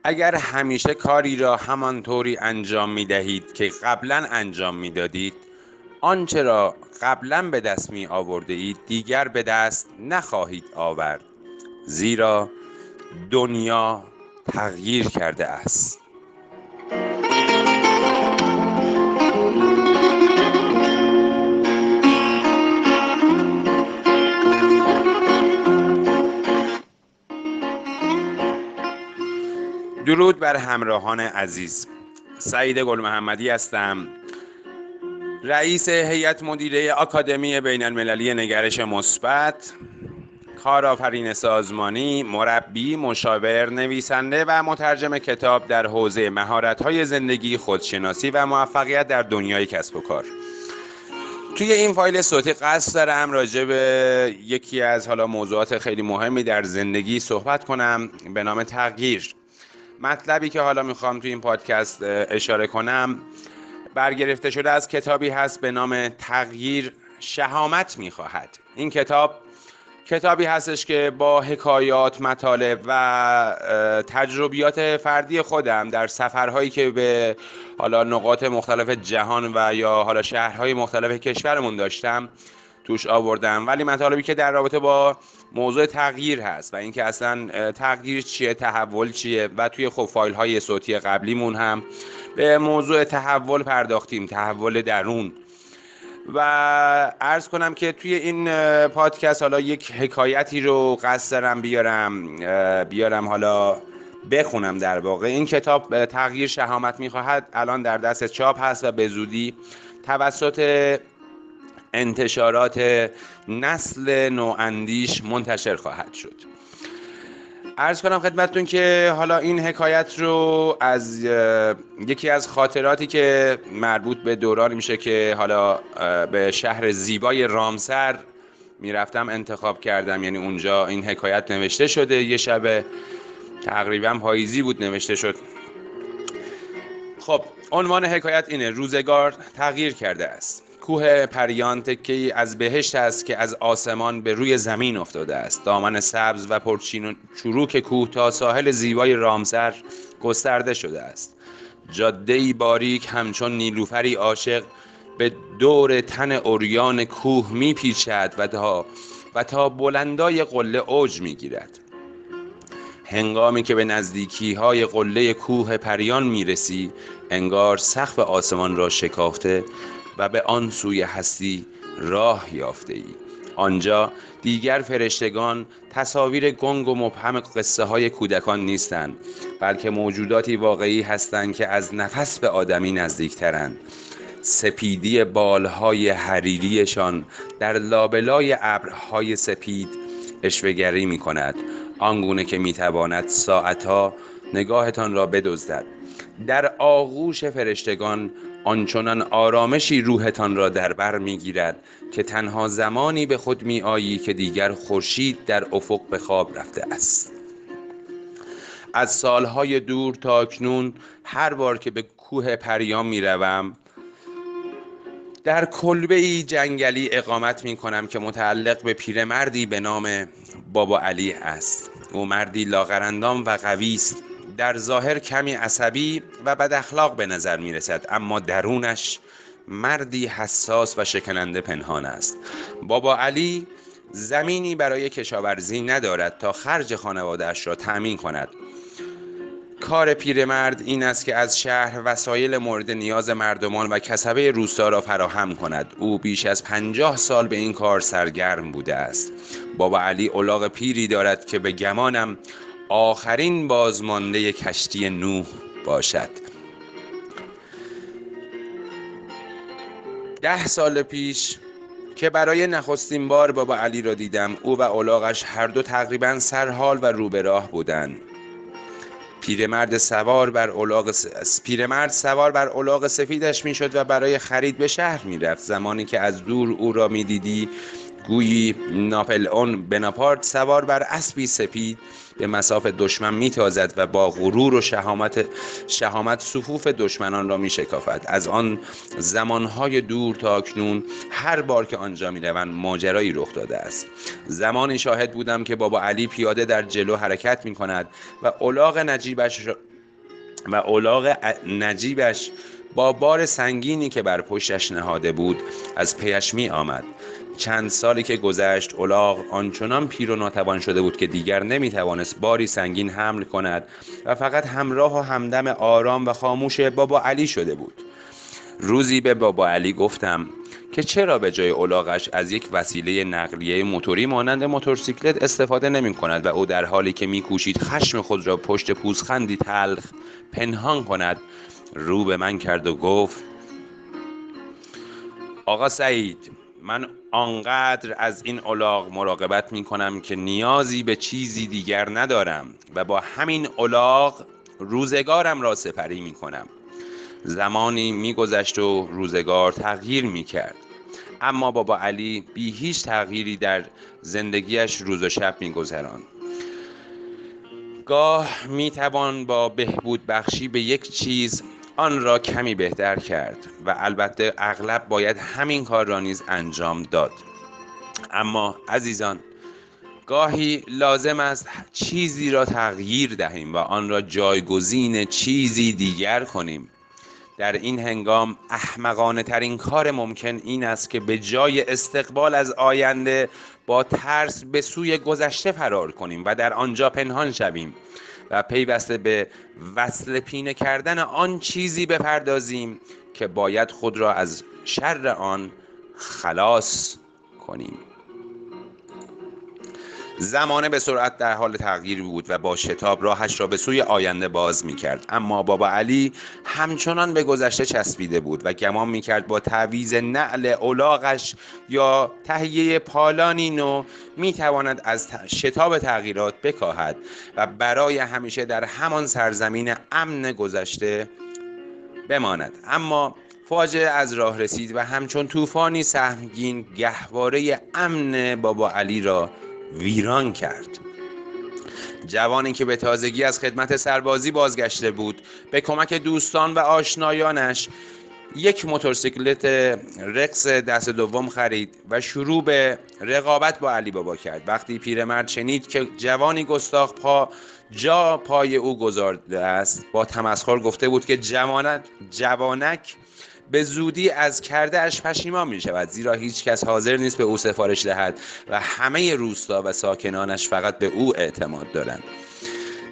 اگر همیشه کاری را همانطوری انجام می دهید که قبلا انجام می دادید، آنچه را قبلا به دست می آورده اید دیگر به دست نخواهید آورد، زیرا دنیا تغییر کرده است. درود بر همراهان عزیز. سعید گل محمدی هستم، رئیس هیئت مدیره آکادمی بین المللی نگرش مثبت، کارآفرین سازمانی، مربی، مشاور، نویسنده و مترجم کتاب در حوزه مهارت‌های زندگی، خودشناسی و موفقیت در دنیای کسب و کار. توی این فایل صوتی قصد دارم راجع به یکی از موضوعات خیلی مهمی در زندگی صحبت کنم به نام تغییر. مطلبی که حالا میخوام توی این پادکست اشاره کنم برگرفته شده از کتابی هست به نام تغییر شهامت میخواهد. این کتابی هستش که با حکایات، مطالب و تجربیات فردی خودم در سفرهایی که به نقاط مختلف جهان و یا شهرهای مختلف کشورمون داشتم توش آوردم، ولی مطالبی که در رابطه با موضوع تغییر هست و اینکه اصلا تغییر چیه، تحول چیه، و توی فایل های صوتی قبلیمون هم به موضوع تحول پرداختیم، تحول درون. و عرض کنم که توی این پادکست یک حکایتی رو قصد دارم بیارم بخونم. در واقع این کتاب تغییر شهامت میخواهد الان در دست چاپ هست و به زودی توسط انتشارات نسل نواندیش منتشر خواهد شد. عرض کنم خدمتتون که این حکایت رو از یکی از خاطراتی که مربوط به دورانی میشه که به شهر زیبای رامسر میرفتم انتخاب کردم. یعنی اونجا این حکایت نوشته شده، یه شب تقریبا پاییزی بود نوشته شد. خب عنوان حکایت اینه: روزگار تغییر کرده است. کوه پریان تکه‌ای از بهشت است که از آسمان به روی زمین افتاده است. دامن سبز و پرچین و چروک کوه تا ساحل زیبای رامسر گسترده شده است. جاده‌ای باریک همچون نیلوفری عاشق به دور تن عریان کوه میپیچد و تا بلندای قله اوج میگیرد. هنگامی که به نزدیکی‌های قله کوه پریان میرسی، انگار سقف آسمان را شکافته و به آن سوی هستی راه یافته ای. آنجا دیگر فرشتگان تصاویر گنگ و مبهم قصه های کودکان نیستند، بلکه موجوداتی واقعی هستند که از نفس به آدمی نزدیکترند. سپیدی بالهای حریریشان در لابلای ابرهای سپید اشوه‌گری می کند، آنگونه که می تواند ساعتها نگاهتان را بدزدد. در آغوش فرشتگان آنچنان آرامشی روحتان را در بر می گیرد که تنها زمانی به خود می آیی که دیگر خورشید در افق به خواب رفته است. از سالهای دور تا اکنون هر بار که به کوه پریان می روم در کلبه‌ای جنگلی اقامت می کنم که متعلق به پیرمردی به نام بابا علی است. او مردی لاغرندام و قوی است، در ظاهر کمی عصبی و بد اخلاق به نظر می رسد، اما درونش مردی حساس و شکننده پنهان است. بابا علی زمینی برای کشاورزی ندارد تا خرج خانواده‌اش را تأمین کند. کار پیرمرد این است که از شهر وسایل مورد نیاز مردمان و کسبه روستا را فراهم کند. او بیش از 50 سال به این کار سرگرم بوده است. بابا علی الاغ پیری دارد که به گمانم آخرین بازمانده کشتی نوح باشد. 10 سال پیش که برای نخستین بار بابا علی را دیدم، او و الاغش هر دو تقریبا سرحال و رو به راه بودند. پیرمرد سوار بر الاغ سفیدش میشد و برای خرید به شهر میرفت. زمانی که از دور او را میدیدی گویی ناپلئون بناپارت سوار بر اسبی سپید به مصاف دشمن میتازد و با غرور و شهامت صفوف دشمنان را میشکافد. از آن زمانهای دور تا اکنون هر بار که آنجا میروند ماجرایی رخ داده است. زمانی شاهد بودم که بابا علی پیاده در جلو حرکت میکند و الاغ نجیبش و الاغ نجیبش با بار سنگینی که بر پشتش نهاده بود از پیش می آمد. چند سالی که گذشت الاغ آنچنان پیر و ناتوان شده بود که دیگر نمی توانست باری سنگین حمل کند و فقط همراه و همدم آرام و خاموش بابا علی شده بود. روزی به بابا علی گفتم که چرا به جای الاغش از یک وسیله نقلیه موتوری مانند موتورسیکلت استفاده نمی کند و او در حالی که می کوشید خشم خود را پشت پوزخندی تلخ پنهان کند رو به من کرد و گفت: آقا سعید، من آنقدر از این الاغ مراقبت می کنم که نیازی به چیزی دیگر ندارم و با همین الاغ روزگارم را سپری می کنم. زمانی می گذشت و روزگار تغییر می کرد، اما بابا علی بی هیچ تغییری در زندگیش روز و شب می گذراند. گاه می توان با بهبود بخشی به یک چیز آن را کمی بهتر کرد و البته اغلب باید همین کار را نیز انجام داد. اما عزیزان، گاهی لازم است چیزی را تغییر دهیم و آن را جایگزین چیزی دیگر کنیم. در این هنگام احمقانه ترین کار ممکن این است که به جای استقبال از آینده با ترس به سوی گذشته فرار کنیم و در آنجا پنهان شویم و پیوسته به وصل پینه کردن آن چیزی بپردازیم که باید خود را از شر آن خلاص کنیم. زمانه به سرعت در حال تغییر بود و با شتاب راهش را به سوی آینده باز می کرد، اما بابا علی همچنان به گذشته چسبیده بود و گمان می کرد با تعویض نعل الاغش یا تهیه پالانی نو می تواند از شتاب تغییرات بکاهد و برای همیشه در همان سرزمین امن گذشته بماند. اما فاجعه از راه رسید و همچون طوفانی سهمگین گهواره امن بابا علی را ویران کرد. جوانی که به تازگی از خدمت سربازی بازگشته بود به کمک دوستان و آشنایانش یک موتورسیکلت رکس دست دوم خرید و شروع به رقابت با علی بابا کرد. وقتی پیرمرد شنید که جوانی گستاخ پای او گذارده است، با تمسخر گفته بود که جوانک به زودی از کرده اش پشیمان می شود، زیرا هیچ کس حاضر نیست به او سفارش دهد و همه روستا و ساکنانش فقط به او اعتماد دارند.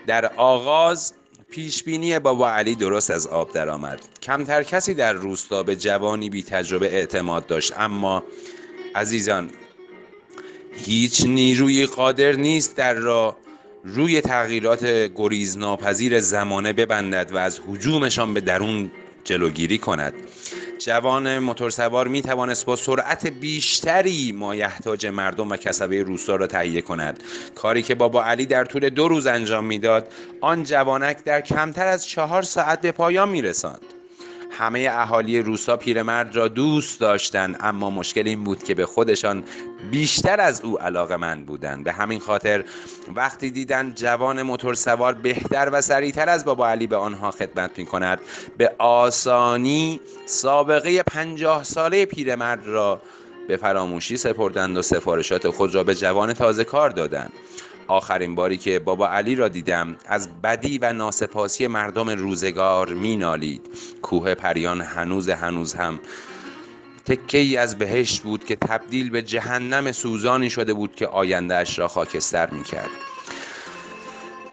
در آغاز پیشبینی بابا علی درست از آب درآمد. کمتر کسی در روستا به جوانی بی تجربه اعتماد داشت، اما عزیزان، هیچ نیروی قادر نیست در روی تغییرات گریزناپذیر زمانه ببندد و از هجومشان به درون جلوگیری کند. جوان موتورسوار می توانست با سرعت بیشتری مایحتاج مردم و کسبه روستا را تهیه کند. کاری که بابا علی در طول 2 روز انجام میداد، آن جوانک در کمتر از 4 ساعت به پایان می رساند. همه اهالی روستا پیرمرد را دوست داشتند، اما مشکل این بود که به خودشان بیشتر از او علاقه‌مند بودند. به همین خاطر وقتی دیدند جوان موتورسوار بهتر و سریعتر از بابا علی به آنها خدمت می‌کند، به آسانی سابقه 50 ساله پیرمرد را به فراموشی سپردند و سفارشات خود را به جوان تازه کار دادند. آخرین باری که بابا علی را دیدم از بدی و ناسپاسی مردم روزگار می نالید. کوه پریان هنوز هم تکه‌ای از بهشت بود که تبدیل به جهنم سوزانی شده بود که آینده اش را خاکستر می کرد.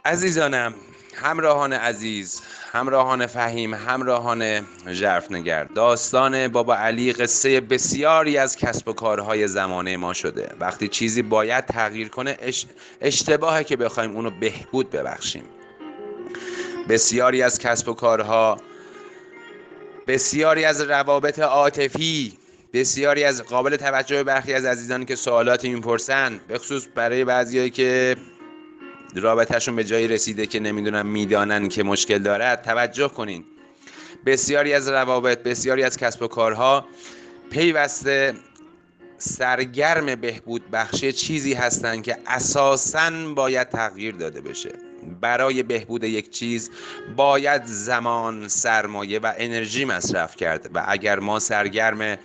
عزیزانم، همراهان عزیز، همراهان فهیم، همراهان ژرفنگر، داستان بابا علی قصه بسیاری از کسب و کارهای زمانه ما شده. وقتی چیزی باید تغییر کنه، اشتباهه که بخوایم اونو بهبود ببخشیم. بسیاری از کسب و کارها، بسیاری از روابط عاطفی، بسیاری از قابل توجه برخی از عزیزانی که سوالاتی میپرسن، به خصوص برای بعضیایی که رابطهشون به جایی رسیده که میدانن که مشکل دارد، توجه کنین. بسیاری از روابط، بسیاری از کسب و کارها پیوسته سرگرم بهبود بخشی چیزی هستند که اساساً باید تغییر داده بشه. برای بهبود یک چیز باید زمان، سرمایه و انرژی مصرف کرد و اگر ما سرگرم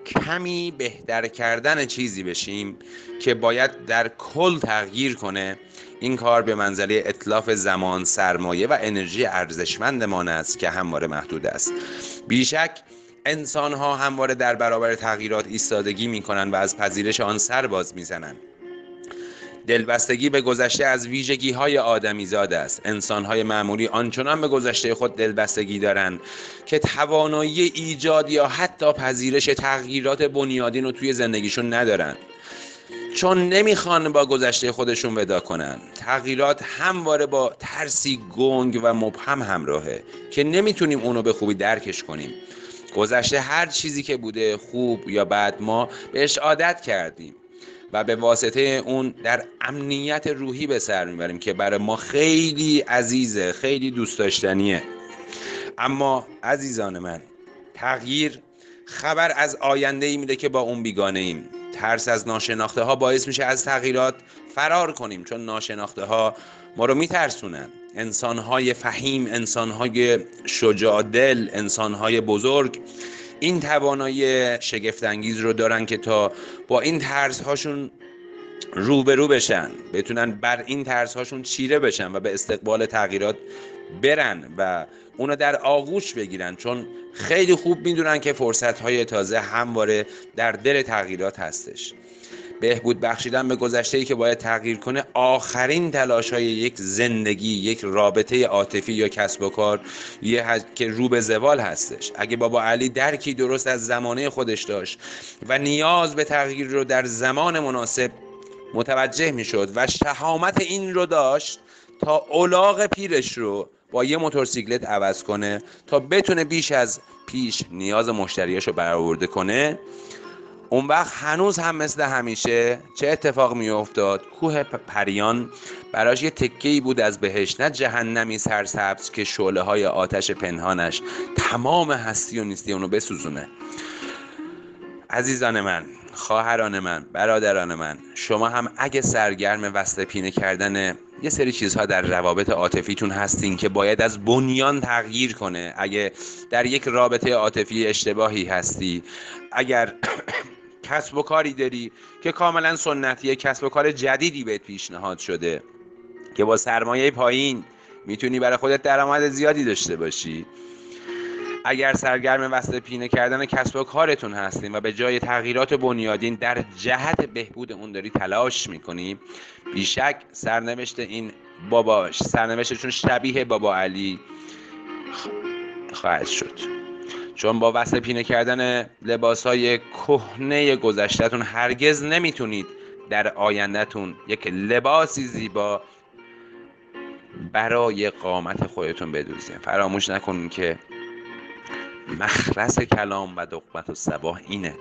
کمی بهتر کردن چیزی بشیم که باید در کل تغییر کنه، این کار به منزله اتلاف زمان، سرمایه و انرژی ارزشمندمان است که همواره محدود است. بیشک انسان ها همواره در برابر تغییرات ایستادگی می کنند و از پذیرش آن سر باز می زنند. دلبستگی به گذشته از ویژگی های آدمی زاد است. انسان های معمولی آنچنان به گذشته خود دلبستگی دارند که توانایی ایجاد یا حتی پذیرش تغییرات بنیادین رو توی زندگیشون ندارن، چون نمیخوان با گذشته خودشون ودا کنن. تغییرات همواره با ترسی گنگ و مبهم همراهه که نمیتونیم اونو به خوبی درکش کنیم. گذشته هر چیزی که بوده، خوب یا بد، ما بهش عادت کردیم و به واسطه اون در امنیت روحی به سر میبریم که برای ما خیلی عزیزه، خیلی دوست داشتنیه. اما عزیزان من، تغییر خبر از آینده‌ای میده که با اون بیگانه ایم. ترس از ناشناخته ها باعث میشه از تغییرات فرار کنیم، چون ناشناخته ها ما رو میترسونن. انسان‌های فهیم، انسان‌های شجاع دل، انسان‌های بزرگ این توانایی شگفت انگیز رو دارن که تا با این ترس هاشون روبرو بشن، بتونن بر این ترس هاشون چیره بشن و به استقبال تغییرات برن و اونو در آغوش بگیرن، چون خیلی خوب میدونن که فرصت های تازه همواره در دل تغییرات هستش. بهبود بخشیدن به گذشته‌ای که باید تغییر کنه آخرین تلاش‌های یک زندگی، یک رابطه عاطفی یا کسب و کار که رو به زوال هستش. اگه بابا علی درکی درست از زمانه خودش داشت و نیاز به تغییر رو در زمان مناسب متوجه میشد و شهامت این رو داشت تا الاغ پیرش رو با یه موتورسیکلت عوض کنه تا بتونه بیش از پیش نیاز مشتریاشو برآورده کنه، اون وقت هنوز هم مثل همیشه چه اتفاق می افتاد؟ کوه پریان براش یه تکه‌ای بود از بهشت، نه جهنمی سرسبز که شعله‌های آتش پنهانش تمام هستی و نیستی اونو بسوزونه. عزیزان من، خواهران من، برادران من، شما هم اگه سرگرم وصله پینه کردن یه سری چیزها در روابط عاطفیتون هستین که باید از بنیان تغییر کنه، اگه در یک رابطه عاطفی اشتباهی هستی، اگر کسب و کاری داری که کاملا سنتیه، کسب و کار جدیدی بهت پیشنهاد شده که با سرمایه پایین میتونی برای خودت درآمد زیادی داشته باشی، اگر سرگرم وصله پینه کردن کسب و کارتون هستین و به جای تغییرات بنیادین در جهت بهبود اون داری تلاش میکنی، بیشک سرنوشتشون شبیه بابا علی خواهد شد. چون با وصله پینه کردن لباسهای کهنه گذشته‌تون هرگز نمیتونید در آینده‌تون یک لباسی زیبا برای قامت خودتون بدوزید. فراموش نکنید که مخلص کلام و دقمت الصباح اینه: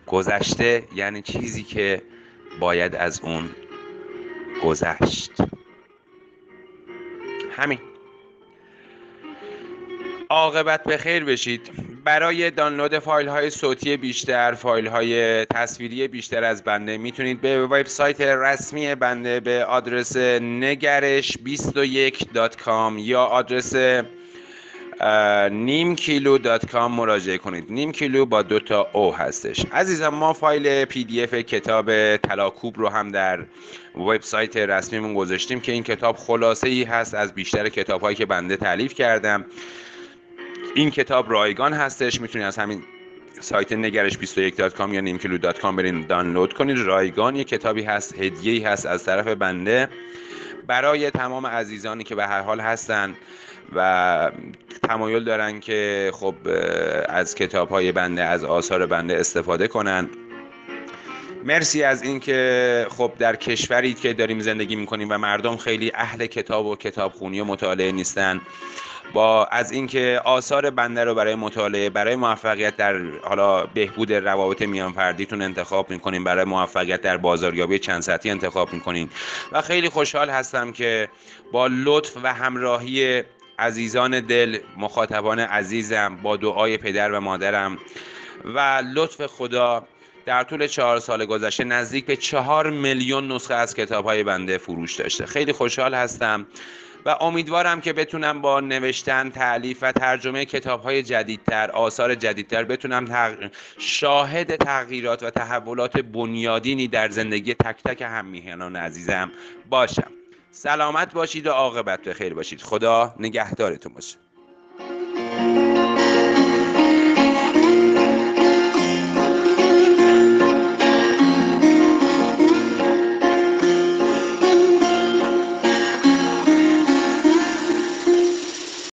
گذشته یعنی چیزی که باید از اون گذشت. همین. عاقبت به خیر بشید. برای دانلود فایل های صوتی بیشتر، فایل های تصویری بیشتر از بنده میتونید به وبسایت رسمی بنده به آدرس negarish21.com یا آدرس nimkilo.com مراجعه کنید. نیم کیلو با 2 تا او هستش. عزیزم، ما فایل PDF کتاب طلاکوب رو هم در وبسایت رسمیمون گذاشتیم که این کتاب خلاصه ای هست از بیشتر کتاب هایی که بنده تالیف کردم. این کتاب رایگان هستش، میتونید از همین سایت negarish21.com یا nimkilo.com برین دانلود کنید. رایگان. یک کتابی هست، هدیه‌ای هست از طرف بنده برای تمام عزیزانی که به هر حال هستن و تمایل دارن که خب از کتاب‌های بنده، از آثار بنده استفاده کنن. مرسی از این که خب در کشوری که داریم زندگی میکنیم و مردم خیلی اهل کتاب و کتابخونی و مطالعه نیستن، از اینکه آثار بنده رو برای مطالعه، برای موفقیت در حالا بهبود روابط میان فردیتون انتخاب میکنین، برای موفقیت در بازاریابی چند سطحی انتخاب میکنین و خیلی خوشحال هستم که با لطف و همراهی عزیزان دل، مخاطبان عزیزم، با دعای پدر و مادرم و لطف خدا در طول 4 سال گذشته نزدیک به 4 میلیون نسخه از کتاب‌های بنده فروش داشته. خیلی خوشحال هستم و امیدوارم که بتونم با نوشتن، تألیف و ترجمه کتاب‌های جدیدتر، آثار جدیدتر بتونم شاهد تغییرات و تحولات بنیادینی در زندگی تک تک هم‌میهنان عزیزم باشم. سلامت باشید و عاقبت بخیر باشید. خدا نگهدارتون باشه.